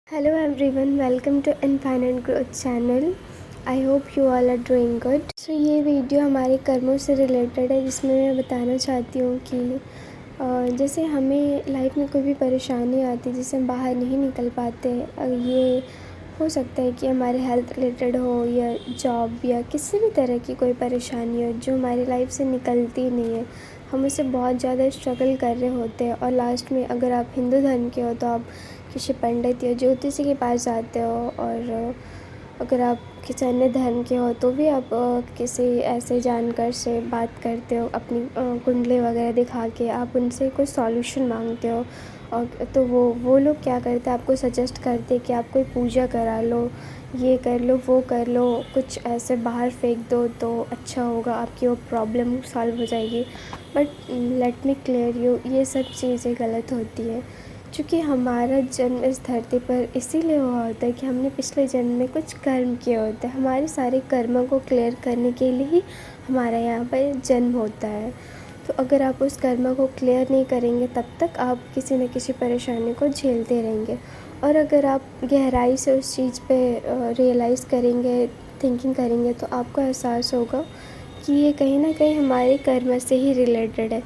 Hello everyone, welcome to Infinite Growth channel. I hope you all are doing good. ये video हमारे कर्मों से related है, जिसमें मैं बताना चाहती हूँ कि जैसे हमें लाइफ में कोई भी परेशानी आती है जिससे हम बाहर नहीं निकल पाते, ये हो सकता है कि हमारे हेल्थ रिलेटेड हो या जॉब या किसी भी तरह की कोई परेशानी हो जो हमारी लाइफ से निकलती नहीं है। हम उससे बहुत ज़्यादा स्ट्रगल कर रहे होते हैं और लास्ट में अगर आप हिंदू धर्म के हो तो आप किसी पंडित या ज्योतिषी के पास जाते हो, और अगर आप किसी अन्य धर्म के हो तो भी आप किसी ऐसे जानकार से बात करते हो, अपनी कुंडली वगैरह दिखा के आप उनसे कोई सॉल्यूशन मांगते हो। और तो वो लोग क्या करते हैं, आपको सजेस्ट करते हैं कि आप कोई पूजा करा लो, ये कर लो, वो कर लो, कुछ ऐसे बाहर फेंक दो तो अच्छा होगा, आपकी वो प्रॉब्लम सॉल्व हो जाएगी। But let me clear you, ये सब चीज़ें गलत होती है, क्योंकि हमारा जन्म इस धरती पर इसीलिए हुआ होता है कि हमने पिछले जन्म में कुछ कर्म किए होते हैं। हमारे सारे कर्मों को क्लियर करने के लिए ही हमारा यहाँ पर जन्म होता है। तो अगर आप उस कर्म को क्लियर नहीं करेंगे तब तक आप किसी न किसी परेशानी को झेलते रहेंगे। और अगर आप गहराई से उस चीज़ पे रियलाइज़ करेंगे, थिंकिंग करेंगे, तो आपको एहसास होगा कि ये कहीं ना कहीं हमारे कर्म से ही रिलेटेड है।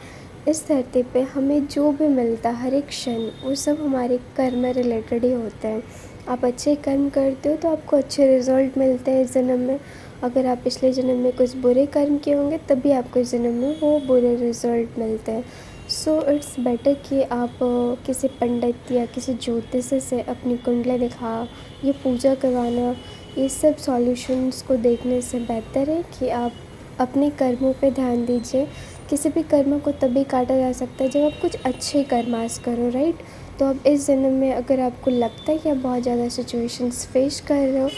इस धरती पे हमें जो भी मिलता है हर एक क्षण, वो सब हमारे कर्म रिलेटेड ही होता है। आप अच्छे कर्म करते हो तो आपको अच्छे रिज़ल्ट मिलते हैं इस जन्म में। अगर आप पिछले जन्म में कुछ बुरे कर्म किए होंगे तभी आपको इस जन्म में वो बुरे रिज़ल्ट मिलते हैं। सो इट्स बेटर कि आप किसी पंडित या किसी ज्योतिष से अपनी कुंडली दिखा, ये पूजा करवाना, ये सब सॉल्यूशंस को देखने से बेहतर है कि आप अपने कर्मों पे ध्यान दीजिए। किसी भी कर्म को तभी काटा जा सकता है जब आप कुछ अच्छे कर्मास करो, राइट। तो अब इस जन्म में अगर आपको लगता है कि आप बहुत ज़्यादा सिचुएशंस फेस कर रहे हो,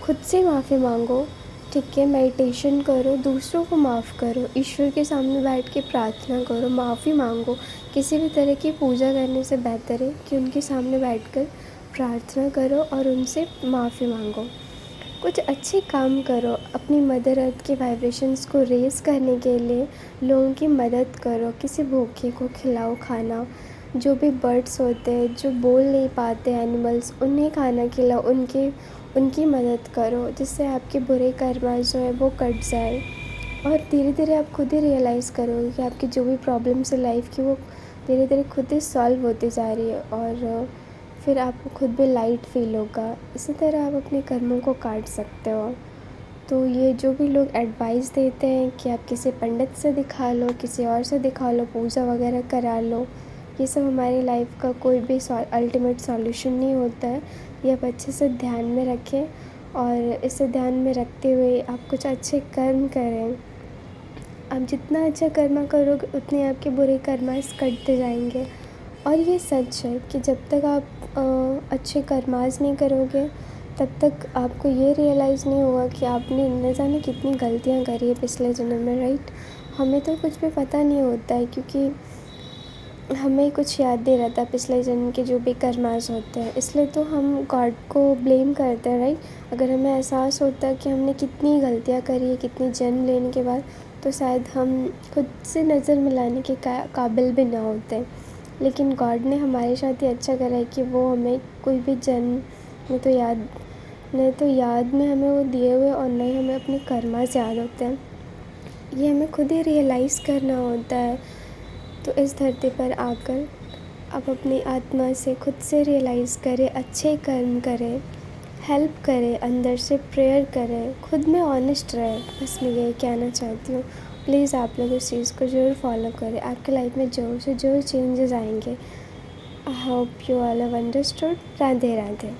खुद से माफ़ी मांगो, ठीक है। मेडिटेशन करो, दूसरों को माफ़ करो, ईश्वर के सामने बैठ के प्रार्थना करो, माफ़ी मांगो। किसी भी तरह की पूजा करने से बेहतर है कि उनके सामने बैठकर प्रार्थना करो और उनसे माफ़ी मांगो। कुछ अच्छे काम करो, अपनी मदर अर्थ के वाइब्रेशंस को रेज़ करने के लिए लोगों की मदद करो। किसी भूखे को खिलाओ खाना, जो भी बर्ड्स होते हैं जो बोल नहीं पाते एनिमल्स, उन्हें खाना खिलाओ, उनकी मदद करो, जिससे आपके बुरे कर्मा जो है वो कट जाए। और धीरे धीरे आप खुद ही रियलाइज़ करोगे कि आपकी जो भी प्रॉब्लम्स है लाइफ की, वो धीरे धीरे खुद ही सॉल्व होती जा रही है, और फिर आपको खुद भी लाइट फील होगा। इसी तरह आप अपने कर्मों को काट सकते हो। तो ये जो भी लोग एडवाइस देते हैं कि आप किसी पंडित से दिखा लो, किसी और से दिखा लो, पूजा वगैरह करा लो, ये सब हमारी लाइफ का कोई भी अल्टीमेट सॉल्यूशन नहीं होता है। ये आप अच्छे से ध्यान में रखें, और इसे ध्यान में रखते हुए आप कुछ अच्छे कर्म करें। आप जितना अच्छा कर्म करोगे उतने आपके बुरे कर्म कटते जाएंगे। और ये सच है कि जब तक आप अच्छे कर्मास नहीं करोगे तब तक आपको ये रियलाइज़ नहीं होगा कि आपने न जाने कितनी गलतियाँ करी है पिछले जन्म में, राइट। हमें तो कुछ भी पता नहीं होता है, क्योंकि हमें कुछ याद नहीं रहता पिछले जन्म के जो भी कर्मास होते हैं, इसलिए तो हम गॉड को ब्लेम करते हैं, राइट। अगर हमें एहसास होता है कि हमने कितनी गलतियाँ करी है कितनी जन्म लेने के बाद, तो शायद हम खुद से नज़र मिलाने के काबिल भी ना होते। लेकिन गॉड ने हमारे साथ ही अच्छा करा है कि वो हमें कोई भी जन्म में तो याद में हमें वो दिए हुए, और न ही हमें अपने कर्मास याद होते हैं। ये हमें खुद ही रियलाइज़ करना होता है। तो इस धरती पर आकर आप अपनी आत्मा से खुद से रियलाइज़ करें, अच्छे कर्म करें, हेल्प करें, अंदर से प्रेयर करें, खुद में ऑनेस्ट रहें। बस मैं यही कहना चाहती हूँ। प्लीज़ आप लोग इस चीज़ को ज़रूर फॉलो करें, आपकी लाइफ में ज़रूर से ज़रूर चेंजेस आएंगे। I hope you all have understood. Radhe Radhe.